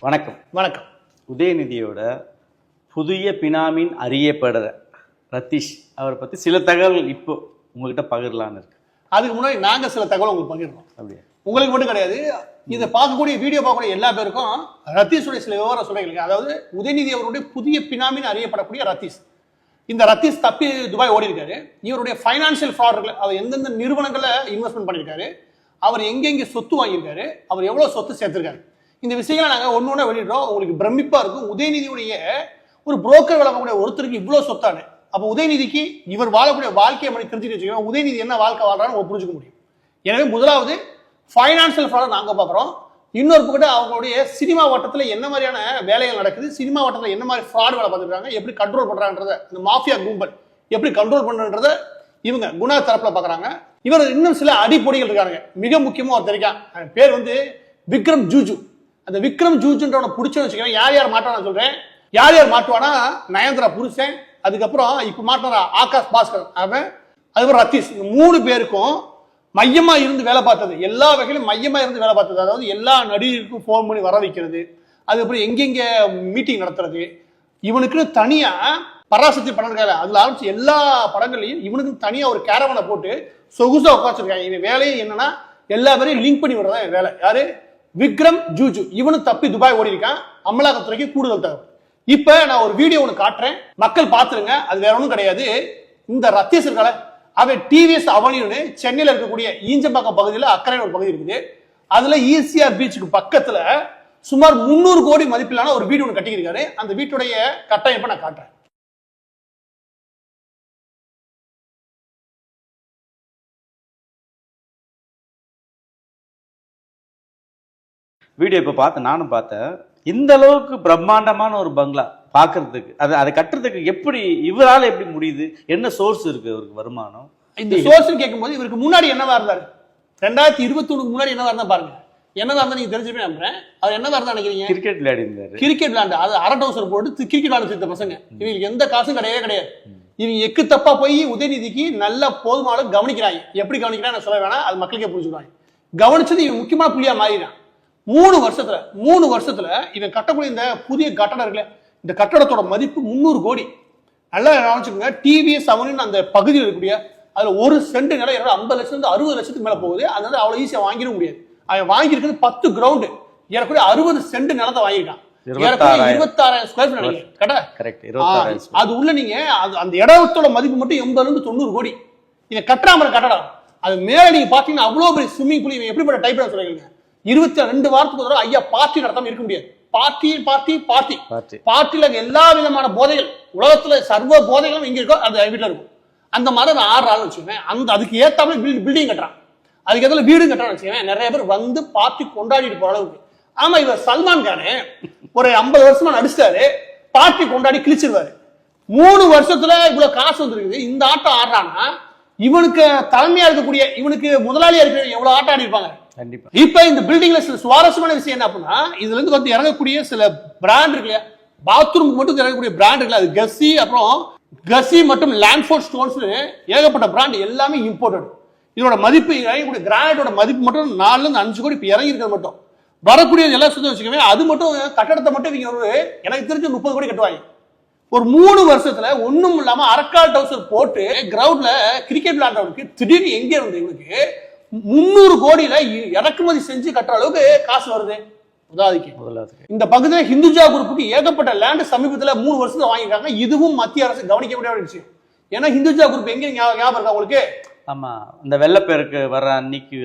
வணக்கம். வணக்கம். உதயநிதியோட புதிய பினாமின் அறியப்படுற ரத்தீஷ் அவரை பற்றி சில தகவல்கள் இப்போ உங்ககிட்ட பகிரலான்னு இருக்கு. அதுக்கு முன்னாடி நாங்கள் சில தகவல் உங்களுக்கு பகிர்றோம். அப்படியே உங்களுக்கு மட்டும் கிடையாது, இதை பார்க்கக்கூடிய வீடியோ பார்க்கக்கூடிய எல்லா பேருக்கும் ரத்தீஷுடைய சில விவரம் சொல்லிருக்கீங்க. அதாவது உதயநிதி அவருடைய புதிய பினாமின் அறியப்படக்கூடிய ரத்தீஷ். இந்த ரத்தீஷ் தப்பி துபாய் ஓடி இருக்காரு. இவருடைய ஃபைனான்சியல் ஃப்ராட் இருக்குல்ல, அவர் எந்தெந்த நிறுவனங்களை இன்வெஸ்ட்மெண்ட் பண்ணியிருக்காரு, அவர் எங்கெங்கே சொத்து வாங்கியிருக்காரு, அவர் எவ்வளோ சொத்து சேர்த்திருக்காரு, இந்த விஷயங்களை நாங்கள் ஒன்று ஒன்றா வெளியிடுறோம். உங்களுக்கு பிரமிப்பாக இருக்கும். உதயநிதியுடைய ஒரு புரோக்கர் வழங்கக்கூடிய ஒருத்தருக்கு இவ்வளோ சொத்தானு. அப்போ உதயநிதிக்கு இவர் வாழக்கூடிய வாழ்க்கையை மணி தெரிஞ்சுட்டு வச்சுக்கோங்க, உதயநிதி என்ன வாழ்க்கை வாழ்றான்னு புரிஞ்சுக்க முடியும். எனவே முதலாவது ஃபைனான்சியல் ஃப்ராடை நாங்கள் பார்க்குறோம். இன்னொரு பக்கத்து அவங்களுடைய சினிமா வட்டத்தில் என்ன மாதிரியான வேலைகள் நடக்குது, சினிமா வட்டத்தில் என்ன மாதிரி ஃப்ராட் வேலை பார்த்துருக்காங்க, எப்படி கண்ட்ரோல் பண்ணுறாங்கன்றத, இந்த மாஃபியா கும்பல் எப்படி கண்ட்ரோல் பண்ணுறத இவங்க குணா தரப்பில் பார்க்குறாங்க. இவர் இன்னும் சில அடிப்பொடிகள் இருக்காங்க. மிக முக்கியமாக ஒரு தெரிவிக்கான் பேர் விக்ரம் ஜூஜு. அந்த விக்ரம் ஜூஜுன்றவனை பிடிச்சோன்னு வச்சுக்கோங்க, யார் யார் மாட்டுவானா சொல்றேன். யார் யார் மாட்டுவானா, நயன்தாரா புருஷன், அதுக்கப்புறம் இப்ப மாட்டினா ஆகாஷ் பாஸ்கர், அவன், அதுக்கப்புறம் ரத்தீஷ். இந்த 3 பேருக்கும் மையமா இருந்து வேலை பார்த்தது, எல்லா வகையிலும் மையமா இருந்து வேலை பார்த்தது. அதாவது எல்லா நடிகருக்கும் ஃபோன் பண்ணி வர வைக்கிறது, அதுக்கப்புறம் எங்கெங்க மீட்டிங் நடத்துறது, இவனுக்கு தனியா பராசக்தி படம் இருக்காது, அதுல ஆரம்பிச்சு எல்லா படங்கள்லையும் இவனுக்கு தனியா ஒரு கேரவனை போட்டு சொகுசா உட்காந்துருக்காங்க. இவன் வேலையை என்னன்னா எல்லா பேரையும் லிங்க் பண்ணி விடுறதா வேலை. யாரு? விக்ரம் ஜூஜு. இவனு தப்பி துபாய் ஓடி இருக்கான். அமலாக்கத்துறைக்கு கூடுதல் தகவல். இப்ப நான் ஒரு வீடியோ ஒன்று காட்டுறேன், மக்கள் பாத்துருங்க. அது வேற ஒன்றும் கிடையாது. இந்த ரத்தீஷ் இருக்கால, அவன் டிவிஎஸ் அவனின்னு சென்னையில் இருக்கக்கூடிய ஈஞ்சம்பாக்கம் பகுதியில் அக்கறைன்னு ஒரு பகுதி இருக்குது. அதுல ஈசிஆர் பீச்சுக்கு பக்கத்துல சுமார் 300 கோடி மதிப்பிலான ஒரு வீடு ஒன்று கட்டியிருக்காரு. அந்த வீட்டுடைய கட்டமைப்பை நான் காட்டுறேன். வீடியோ இப்போ பார்த்தேன், நானும் பார்த்தேன். இந்த அளவுக்கு பிரம்மாண்டமான ஒரு பங்களா பார்க்கறதுக்கு, அதை கட்டுறதுக்கு எப்படி இவரால் எப்படி முடியுது? என்ன சோர்ஸ் இருக்கு அவருக்கு வருமானம்? இந்த சோர்ஸ் கேட்கும்போது இவருக்கு முன்னாடி என்னவா இருந்தாரு, 2021 முன்னாடி என்னவா இருந்தா பாருங்க. என்னவா இருந்தா நீங்க தெரிஞ்சுப்பே நம்புறேன். அவர் என்னவா இருந்தா நினைக்கிறீங்க? கிரிக்கெட் விளையாடி இருந்தாரு. கிரிக்கெட் விளையாண்டு அது அரை டவுசர் போட்டு கிரிக்கெட் விளையாண்டு இந்த பசங்க. இவங்களுக்கு எந்த காசும் கிடையாது. இவங்க எக்கு தப்பா போய் உதயநிதிக்கு நல்ல போதுமான கவனிக்கிறாங்க. எப்படி கவனிக்கிறாங்க நான் சொல்ல வேணாம், அது மக்களுக்கே புரிஞ்சுக்கிறாங்க. கவனிச்சது இவன் முக்கியமான புள்ளியா மாறினான். 3 வருஷத்துல இவன் கட்டக்கூடிய இந்த புதிய கட்டடம் இருக்குல்ல, இந்த கட்டடத்தோட மதிப்பு 300 கோடி. நல்லா கவனிச்சுக்கோங்க. டிவிஎஸ் அவனின்னு அந்த பகுதியில் இருக்கக்கூடிய அதுல ஒரு சென்ட் நிலம் 50 லட்சம் 60 லட்சத்துக்கு மேல போகுது. அதனால அவ்வளவு ஈஸியா வாங்கிட முடியாது. அவன் வாங்கியிருக்கிறது 10 கிரவுண்டு, ஏறக்கூடிய 60 சென்ட் நிலத்தை வாங்கிட்டான். 26,000 ஸ்கொயர் ஃபீட். அது உள்ள நீங்க அந்த இடத்தோட மதிப்பு மட்டும் 80 இருந்து 90 கோடி. இவன் கட்டுறாம கட்டடம். அது மேல நீங்க பாத்தீங்கன்னா அவ்வளவு பெரிய ஸ்விம்மிங் பூல். இவன் எப்படிப்பட்ட டைப் சொல்றீங்க? 22 வாரத்துக்கு ஒரு ஐயா பார்ட்டி நடத்தாம இருக்க முடியாது. பார்ட்டில எல்லா விதமான போதைகள், உலகத்துல சர்வ போதைகளும் எங்க இருக்கோ அது வீட்டுல இருக்கும். அந்த மாதிரி 6 ஆள் வச்சுக்கேன். அதுக்கு ஏத்தாம பில்டிங் கட்டுறான், அதுக்கு ஏதாவது வீடு கட்டுறான்னு வச்சுக்கேன். நிறைய பேர் வந்து பார்ட்டி கொண்டாடிட்டு போற அளவுக்கு. ஆமா, இவர் சல்மான் கானு ஒரு 50 வருஷமா நடிச்சிட்டாரு, பார்ட்டி கொண்டாடி கிழிச்சிருவாரு. 3 வருஷத்துல இவ்வளவு காசு வந்துருக்குது. இந்த ஆட்டம் ஆடுறான்னா இவனுக்கு தலைமையா இருக்கக்கூடிய, இவனுக்கு முதலாளியா இருக்கிற எவ்வளவு ஆட்டம் ஆடி இருப்பாங்க. இப்ப இந்த பில்டிங்ல சில சுவாரஸ்யமான விஷயம் என்ன அப்படின்னா, இதுல இருந்து இறங்கக்கூடிய சில பிராண்ட் இருக்கு, பாத்ரூம் மட்டும் இறங்கக்கூடிய பிராண்ட் இருக்குல்ல, அது கசி, அப்புறம் கசி மற்றும் லேண்ட்ஃபோர்ட் ஸ்டோன்ஸ், ஏகப்பட்ட பிராண்ட் எல்லாமே இம்போர்ட்டட். இதோட மதிப்பு இறங்கக்கூடிய கிரானைட்டோட மதிப்பு மட்டும் 4 இருந்து 5 கோடி. இப்ப இறங்கி இருக்கிறது மட்டும் வரக்கூடிய எல்லா சுத்தம் வச்சுக்கவே, அது மட்டும் கட்டடத்தை மட்டும் நீங்க எனக்கு தெரிஞ்சு 30 கோடி கட்டுவாங்க. ஒரு 3 வருஷத்துல ஒண்ணும் இல்லாம அரக்கால் டவுசர் போட்டு கிரவுண்ட்ல கிரிக்கெட் விளையாடுறவனுக்கு திடீர்னு எங்க இருந்து இவனுக்கு 300 கோடியில இறக்குமதி செஞ்சு கட்டுற அளவுக்கு காசு வருது. இந்த பகுதியில் ஹிந்துஜா குரூப்புக்கு ஏகப்பட்ட லேண்ட் சமீபத்தில் 3 வருஷத்துல வாங்கியிருக்காங்க. இதுவும் மத்திய அரசு கவனிக்க வேண்டிய விஷயம். ஏன்னா ஹிந்துஜா குரூப் எங்க ஞாபகம் இருக்கா உங்களுக்கு? ஆமா, இந்த வெள்ளப்பேருக்கு வர அன்னைக்கு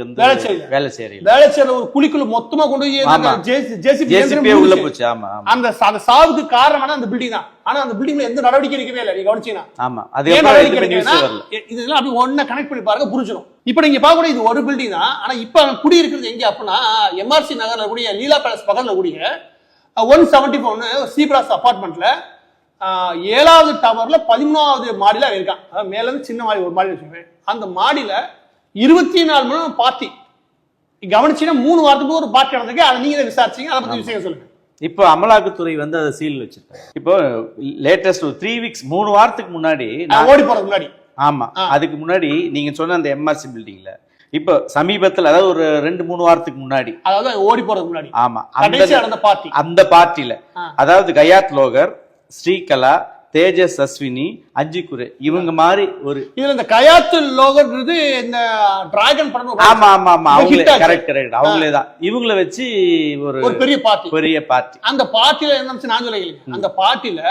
வேலைச்சேரியில ஒரு குழிக்குள்ள மொத்தமா கொண்டு போய் உள்ள போச்சு. ஆமா, அந்த சாவுக்கு காரணமான அந்த பில்டிங் தான். ஆனா அந்த பில்டிங்ல எந்த நடவடிக்கை எடுக்கவே இல்லை. நீங்க கவனிச்சீங்கன்னா ஆமா, அது நடவடிக்கை எடுக்கனா இதெல்லாம் அப்படி ஒண்ணா கனெக்ட் பண்ணி பாருங்க, புரிஞ்சிடும். இப்ப நீங்க பார்க்கக்கூடிய இது ஒரு பில்டிங் தான். ஆனா இப்ப அவன் குடி இருக்கிறது எங்க அப்படின்னா, எம்ஆர்சி நகர்ல கூடிய லீலா பேலஸ் பக்கத்துல கூடிய 174 சீப்ராஸ் அபார்ட்மெண்ட்ல 7வது டவர்ல 13வது மாடியில இருக்கான். அதாவது மேல இருந்து சின்ன மாடி ஒரு மாடி வச்சுக்கேன். அந்த மாடியில 24 மணி நேரம் பார்ட்டி. கவனிச்சீங்கன்னா 3 வாரத்துக்கு ஒரு பார்ட்டி நடந்திருக்கு. அதை நீங்க விசாரிச்சீங்க, அதை பத்தி விஷயம் சொல்லுங்க. இப்போ அமலாக்கத்துறை அதை சீல் வச்சிருக்காங்க. இப்போ லேட்டஸ்ட் 3 வீக்ஸ் 3 வாரத்துக்கு முன்னாடி ஓடி போறதுக்கு முன்னாடி, ஆமா அதுக்கு முன்னாடி நீங்க சொன்ன அந்த எம்ஆர்சி பில்டிங்ல இப்போ சமீபத்துல அதாவது ஒரு 2-3 வாரத்துக்கு முன்னாடி, அதாவது ஓடி போறதுக்கு முன்னாடி ஆமா, கடைசி நடந்த பார்ட்டி, அந்த பார்ட்டில அதாவது கயாத் லோகர், ஸ்ரீகலா, தேஜஸ் அஸ்வினி, அஜிகுரே இவங்க மாதிரி ஒரு இதுல இந்த கயாத்து லோகர்ன்றது இந்த டிராகன் படம். ஆமா ஆமா ஆமா அவங்களே, கரெக்ட் கரெக்ட், அவங்களே தான். இவங்கள வச்சு ஒரு பெரிய பார்ட்டி. அந்த பார்ட்டில என்ன நான் சொல்லுங்க, அந்த பார்ட்டில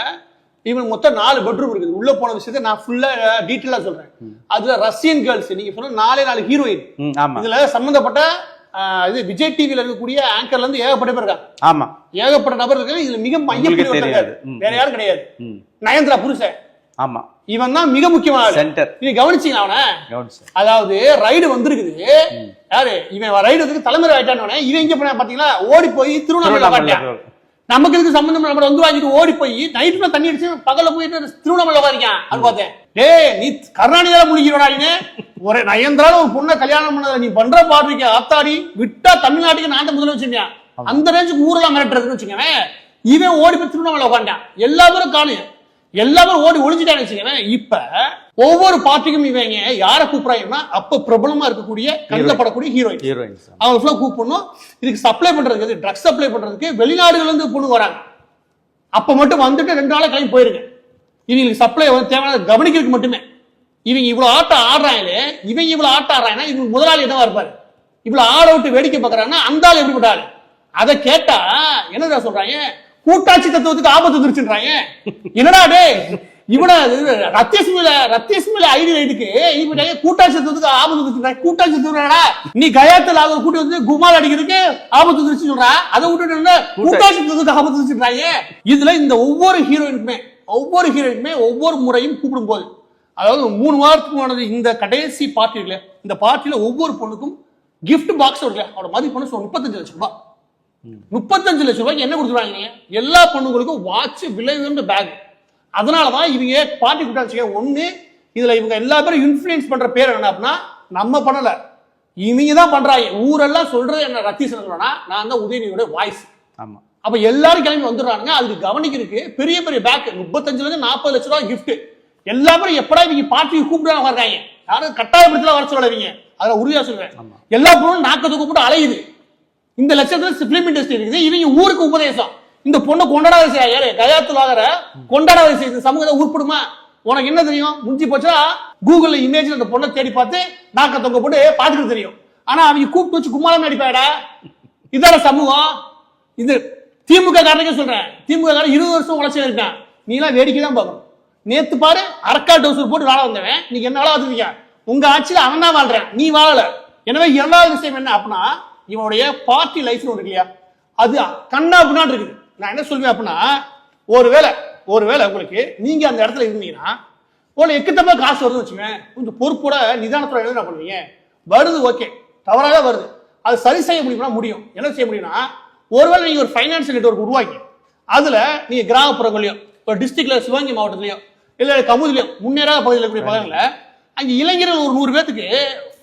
இவன் மொத்தம் 4 பெட்ரூம் இருக்குது. உள்ள போன விஷயத்தை நான் ஃபுல்லா டீட்டெயிலா சொல்றேன். அதுல ரஷ்யன் கேர்ள்ஸ் நீங்க சொன்ன 4 ஹீரோயின். இதுல சம்பந்தப்பட்ட இது விஜய் டிவில இருக்கக்கூடிய ஆங்கர்ல இருந்து ஏகப்பட்ட பேர் இருக்காங்க. ஆமா, ஏகப்பட்ட நபர் இருக்காங்க. இதுல மிக மையப்படுத்தி இருக்காரு, வேற யாரும் கிடையாது. நயன்தரா புருஷன். ஆமா, இவன் தான் மிக முக்கியமான சென்டர். நீங்க கவனிச்சீங்க அவனை? அதாவது ரைடு வந்திருக்குது. யாரு இவன்? ரைடு வந்து தலைமுறை ஆயிட்டானே. இவன் இங்க போன பாத்தீங்களா, ஓடி போய் திருவண்ணாமலை காட்டியான். நமக்கு இதுக்கு சம்பந்தம் நம்ம வந்து வாங்கிட்டு ஓடி போய் நைட்ல தண்ணி அடிச்சு பகல்ல போயிட்டு திருவண்ணாமலை வாரிக்கான். அது பார்த்தேன். டேய் நீ கருணாநிதியால முடிக்கிறோடாடின்னு ஒரு நயன்தரால ஒரு பொண்ணை கல்யாணம் பண்ணதுல நீ பண்ற பாடுறீங்க ஆத்தாடி விட்டா தமிழ்நாட்டுக்கு நான் தான் முதல்ல வச்சிருக்கேன். அந்த ரேஞ்சுக்கு ஊரெல்லாம் மிரட்டுறதுன்னு வச்சுக்கவே. இவன் ஓடி போய் திருவண்ணாமலை உட்காண்டான். எல்லா பேரும் காணும், எல்லாரும் ஓடி ஒளிஞ்சிட்டான்னு வச்சுக்கவே. இப்ப ஒவ்வொரு பார்ட்டிக்கும் இவங்க யாரை கூப்பிடுறாங்கன்னா அப்ப பிரபலமா இருக்கக்கூடிய கண்டப்படக்கூடிய ஹீரோயின் அவங்க கூப்பிடணும். இதுக்கு சப்ளை பண்றதுக்கு, ட்ரக்ஸ் சப்ளை பண்றதுக்கு வெளிநாடுகள் இருந்து பொண்ணு வராங்க. அப்ப மட்டும் வந்துட்டு 2 நாளை கிளம்பி போயிருங்க. இவங்களுக்கு சப்ளை வந்து தேவையான கவனிக்கிறதுக்கு மட்டுமே. இவங்க இவ்வளவு ஆட்டம் ஆடுறாங்களே, இவங்க இவ்வளவு ஆட்டம் ஆடுறாங்கன்னா இவங்க முதலாளி என்னவா இருப்பாரு? இவ்வளவு ஆட விட்டு வேடிக்கை பார்க்கறாங்கன்னா அந்த ஆள் எப்படிப்பட்ட ஆளு? அதை கேட்டா என்னடா சொல்றாங்க, கூட்டாட்சி தத்துவத்துக்கு ஆபத்து வந்துருச்சுன்றாங்க. என்னடா டே இவன ரத்தேஸ்மில ஐடி ரைடுக்கு கூட்டாட்சி தத்துவத்துக்கு ஆபத்து வந்துருச்சுன்றாங்க. கூட்டாட்சி தத்துவா நீ கயாத்துல கூட்டி வந்து குமால் அடிக்கிறதுக்கு ஆபத்து வந்துருச்சு சொல்றா. அதை விட்டுட்டு கூட்டாட்சி தத்துவத்துக்கு ஆபத்து வந்துருச்சுன்றாங்க. இதுல இந்த ஒவ்வொரு ஹீரோயினுக்குமே ஒவ்வொரு முறையும் கூப்பிடும் போது, அதாவது 3 வாரத்துக்கு முன்னாடி இந்த கடைசி பார்ட்டி இருக்குல்ல, இந்த பார்ட்டியில ஒவ்வொரு பொண்ணுக்கும் கிஃப்ட் பாக்ஸ் இருக்குல்ல, அவரோட மதிப்பு 35 லட்சம் ரூபாய். 35 லட்சம் ரூபாய்க்கு என்ன கொடுத்துருவாங்க? எல்லா பொண்ணுங்களுக்கும் வாட்ச், விலை உயர்ந்த பேக். அதனாலதான் இவங்க பார்ட்டி கூட்டாச்சு. ஒண்ணு இதுல இவங்க எல்லா பேரும் இன்ஃபுளுன்ஸ் பண்ற பேர் என்ன அப்படின்னா, நம்ம பண்ணல, இவங்க தான் பண்றாங்க. ஊரெல்லாம் சொல்றது என்ன, ரத்தீஷன் சொல்றா, நான் தான் உதயநிதியோட வாய்ஸ். ஆமா, அப்ப எல்லாரும் கிளம்பி வந்துடுறாங்க. அதுக்கு கவனிக்கிறதுக்கு பெரிய பெரிய பேக், 35 லட்சம் 40 லட்சம் ரூபாய் கிஃப்ட். எல்லா பேரும் எப்படா இவங்க பார்ட்டிக்கு கூப்பிட்டு வர்றாங்க. யாரும் கட்டாயப்படுத்தல வர சொல்லவீங்க, அதுல உறுதியா சொல்றேன். எல்லா பொண்ணும் நாக்க தூக்க போட்டு அலையுது. இந்த லட்சத்துல பிலிம் இண்டஸ்ட்ரி இருக்குது. இவங்க ஊருக்கு உபதேசம். இந்த பொண்ணை கொண்டாடாத செய்ய, கயாத்துல கொண்டாடாத செய்ய சமூகத்தை உருப்படுமா? உனக்கு என்ன தெரியும்? முடிஞ்சு போச்சா கூகுள்ல இமேஜ் அந்த பொண்ணை தேடி பார்த்து நாக்க தொங்க போட்டு பாத்துக்கிட்டு தெரியும். ஆனா அவங்க கூப்பிட்டு வச்சு கும்மாளம் நடிப்பாடா. இதான சமூகம். இது திமுக காரனுக்கே சொல்றேன். திமுக காரன் 20 வருஷம் உழைச்சி இருக்கான். நீ எல்லாம் வேடிக்கை தான் பார்க்கணும். நேத்து பாரு அரக்கா டவுசர் போட்டு வாழ வந்தவன் நீங்க என்ன வேலை வச்சிருக்கீங்க? உங்க ஆட்சியில அவன் தான் வாழ்றேன், நீ வாழல. எனவே 2வது விஷயம் என்ன அப்படின்னா, இவனுடைய பார்ட்டி லைஃப்னு ஒன்று இல்லையா, அது கண்ணா பின்னாடி இருக்குது. நான் என்ன சொல்வேன் அப்படின்னா, ஒருவேளை உங்களுக்கு நீங்க அந்த இடத்துல இருந்தீங்கன்னா ஒரு எக்கத்தமா காசு வருதுன்னு வச்சுக்கோங்க, கொஞ்சம் பொறுப்போட நிதானத்தோட என்ன பண்ணுவீங்க? வருது, ஓகே, தவறாக வருது, அது சரி செய்ய முடியும்னா முடியும். என்ன செய்ய முடியும்னா, ஒருவேளை நீங்க ஒரு ஃபைனான்சியல் நெட்வொர்க் உருவாக்கி அதுல நீங்க கிராமப்புறங்களையோ, ஒரு டிஸ்ட்ரிக்ட்ல சிவகங்கை மாவட்டத்திலயோ இல்ல கமுதிலயோ முன்னேறாத பகுதியில் இருக்கக்கூடிய பகுதிகளில் அங்க இளைஞர்கள் ஒரு 100 பேத்துக்கு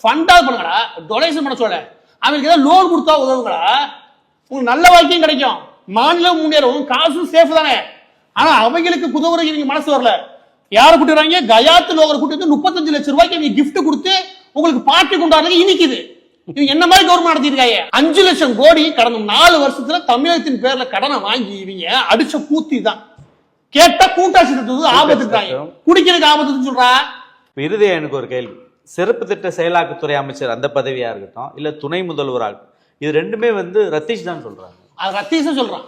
ஃபண்டா பண்ணுங்கடா, டொனேஷன் பண்ண சொல்ல, அவங்களுக்கு ஏதாவது லோன் கொடுத்தா உதவுங்களா, உங்களுக்கு நல்ல வாழ்க்கையும் கிடைக்கும், மாநிலம் முன்னேறும், காசும் சேஃப் தானே. ஆனா அவங்களுக்கு புதுவரை நீங்க மனசு வரல. யாரை கூட்டுறாங்க? கயாத்து லோகரை கூட்டு 35 லட்சம் ரூபாய்க்கு நீங்க கிஃப்ட் கொடுத்து உங்களுக்கு பார்ட்டி கொண்டாடுறது இனிக்குது. இவங்க என்ன மாதிரி கவர்மெண்ட் நடத்திருக்காங்க? 5 லட்சம் கோடி கடந்த 4 வருஷத்துல தமிழகத்தின் பேர்ல கடனை வாங்கி இவங்க அடிச்ச கூத்தி தான். கேட்டா கூட்டாட்சி ஆபத்துக்காங்க, குடிக்கிறதுக்கு ஆபத்து சொல்றா. இறுதியா எனக்கு ஒரு கேள்வி. சிறப்பு திட்ட செயலாக்கத்துறை அமைச்சர் அந்த பதவியா இருக்கட்டும், இல்ல துணை முதல்வராக இருக்கட்டும், இது ரெண்டுமே ரத்தீஷ் தான் சொல்றாங்க. அது ரத்தீஷ் சொல்றான்.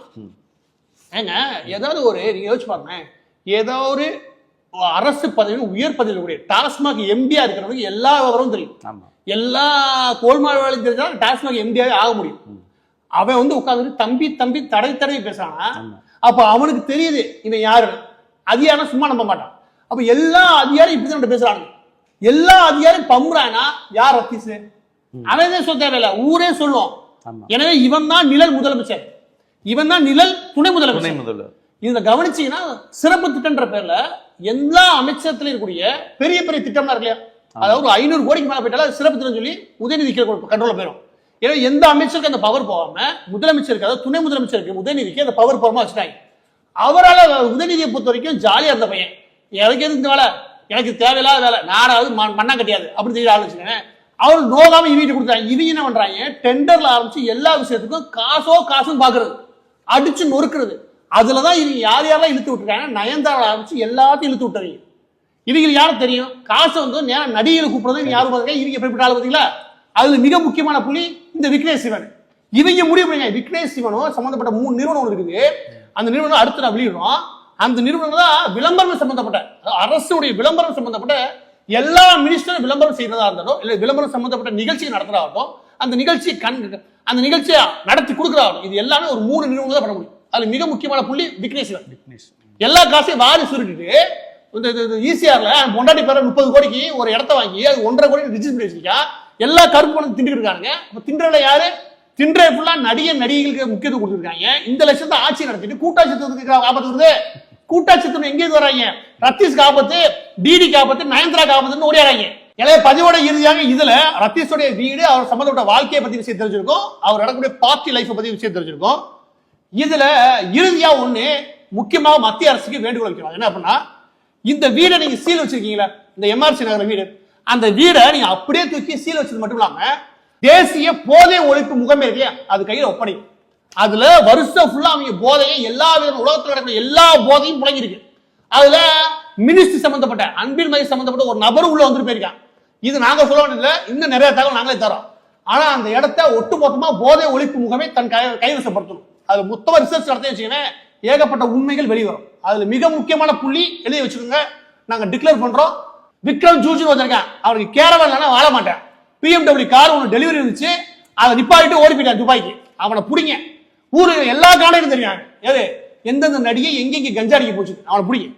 ஏங்க ஏதாவது ஒரு நீங்க யோசிச்சு பாருங்க, ஏதோ ஒரு அரசு பதவியில் உயர் பதவியில் கூடிய டாஸ்மாக் எம்பியா இருக்கிறவங்க எல்லா விவரமும் தெரியும். எல்லா கோல்மால் வேலையும் தெரிஞ்சா டாஸ்மாக் எம்பியாவே ஆக முடியும். அவன் உட்கார்ந்து தம்பி தடவி பேசுறான். அப்ப அவனுக்கு தெரியுது இவன் யாரு. அதிகாரம் சும்மா நம்ப மாட்டான். அப்ப எல்லா அதிகாரம் இப்படிதான் பேசுறாங்க. எல்லா அதிகாரம் பம்புறானா யார் ரத்தீஷ்? அவன் சொல்ல தேவையில்ல, ஊரே சொல்லுவோம். எனவே இவன் தான் நிழல் முதலமைச்சர், இவன் தான் நிழல் துணை முதலமைச்சர். இதை கவனிச்சீங்கன்னா சிறப்பு திட்டம்ன்ற பேர்ல எல்லா அமைச்சகத்திலும் இருக்கக்கூடிய பெரிய பெரிய திட்டம்லாம் இருக்கு இல்லையா, அதாவது 500 கோடிக்கு மேல போயிட்டாலும் சிறப்பு திட்டம் சொல்லி உதயநிதி கண்ட்ரோல போயிடும். ஏன்னா எந்த அமைச்சருக்கு அந்த பவர் போகாம முதலமைச்சருக்கு, அதாவது துணை முதலமைச்சருக்கு உதயநிதிக்கு அந்த பவர் போகாம வச்சுட்டாங்க. அவரால் உதயநிதியை பொறுத்த வரைக்கும் ஜாலியா இருந்த பையன், எனக்கு எதுக்கு இந்த வேலை, எனக்கு தேவையில்லாத வேலை, நானாவது மண்ணா கட்டியாது அப்படின்னு சொல்லி ஆலோசிக்கிறேன். அவர் நோகாம இவங்க கொடுத்தாங்க. இவங்க என்ன பண்றாங்க, டெண்டர்ல ஆரம்பிச்சு எல்லா விஷயத்துக்கும் காசுன்னு பாக்குறது, அடிச்சு நொறுக்குறது. அதுலதான் இவங்க யாரெல்லாம் இழுத்து விட்டுருக்காங்க, நயன்தாரா ஆரம்பிச்சு எல்லாத்தையும் இழுத்து விட்டுறீங்க. இவங்களுக்கு யாரும் தெரியும், காசு வந்து நடிகைகளை கூப்பிடுறது யாரும் பாருங்க, இவங்க எப்படி ஆளு பாத்தீங்களா? அதுல மிக முக்கியமான புள்ளி இந்த விக்னேஷ் சிவன். இவங்க முடிவு பண்ணுங்க, விக்னேஷ் சிவனும் சம்பந்தப்பட்ட 3 நிறுவனம் இருக்குது. அந்த நிறுவனம் அடுத்து நான் வெளியிடுறோம். அந்த நிறுவனம் தான் விளம்பரம் சம்பந்தப்பட்ட, அரசுடைய விளம்பரம் சம்பந்தப்பட்ட எல்லா மினிஸ்டரும் விளம்பரம் செய்யறதா இருந்தாலும், இல்ல விளம்பரம் சம்பந்தப்பட்ட நிகழ்ச்சி நடத்துறதாகட்டும், அந்த நிகழ்ச்சியை நடத்தி கொடுக்கறதாகட்டும், இது எல்லாமே ஒரு 3 நிறுவனம் தான் பண்ண முடியும். அதுல மிக முக்கியமான புள்ளி விக்னேஷ். எல்லா காசையும் வாரி சுருட்டிட்டு ஈசிஆர்ல பொண்டாட்டி பேர 30 கோடிக்கு ஒரு இடத்த வாங்கி அது 1.5 கோடி ரிஜிஸ்டர் பண்ணி வச்சிருக்கா. எல்லா கருப்பு பணம் திண்டிட்டு இருக்காங்க. தின்றல யாரு? தின்ற ஃபுல்லா நடிகைகளுக்கு முக்கியத்துவம் கொடுத்துருக்காங்க. இந்த லட்சத்தை ஆட்சி நடத்திட்டு கூட்டாட்சி ஆபத்து வருது. கூட்டாட்சி எங்க வராங்க? ரத்தீஷ் ஆபத்து, டிடி ஆபத்து, நயன்தாரா ஆபத்துன்னு ஓடியாராங்க. எனவே பதிவோட இறுதியாக இதுல ரத்தீஷோடைய வீடு, அவர் சம்பந்தப்பட்ட வாழ்க்கையை பத்தி விஷயம் தெரிஞ்சிருக்கும், அவர் நடக்கக்கூடிய பார்ட்டி லைஃப் பத்தி விஷயம் தெரிஞ்சிருக்கும். இதுல இறுதியா ஒண்ணு முக்கியமாக மத்திய அரசுக்கு வேண்டுகோள் வைக்கிறோம். என்ன அப்படின்னா, இந்த வீடை நீங்க சீல் வச்சிருக்கீங்களா, இந்த எம்ஆர்சி நகர வீடு, அந்த வீடை நீங்க அப்படியே தூக்கி சீல் வச்சது மட்டும் இல்லாம தேசிய போதை ஒழிப்பு முகமை இருக்கையா அது கையில ஒப்படை. அதுல வருஷம் ஃபுல்லா அவங்க போதையை எல்லா வித உலகத்தில் நடக்கிற எல்லா போதையும் முடங்கிருக்கு. அதுல மினிஸ்ட்ரி சம்பந்தப்பட்ட அன்பில் மகேஷ் சம்பந்தப்பட்ட ஒரு நபர் உள்ள வந்துட்டு போயிருக்கான். இது நாங்க சொல்ல வேண்டியதில்லை, இன்னும் நிறைய தகவல் நாங்களே தரோம். ஆனா அந்த இடத்த ஒட்டுமொத்தமா போதை ஒழிப்பு முகமை தன் கைவசப்படுத்தணும். அது மொத்தமா ரிசர்ச் நடத்தி வச்சுக்கேன், ஏகப்பட்ட உண்மைகள் வெளிவரும். அதுல மிக முக்கியமான புள்ளி எழுதி வச்சுக்கோங்க, நாங்க டிக்ளேர் பண்றோம். விக்ரம் ஜூஜின்னு வந்திருக்கேன், அவனுக்கு கேரவன் இல்லைன்னா வாழ மாட்டேன். BMW கார் ஒன்று டெலிவரி இருந்துச்சு, அதை நிப்பாட்டிட்டு ஓடி போயிட்டான் துபாய்க்கு. அவனை பிடிங்க, ஊரு எல்லா காலையும் தெரியும் எந்தெந்த நடிகை எங்கெங்க கஞ்சா அடிக்க போச்சு, அவனை பிடிங்க.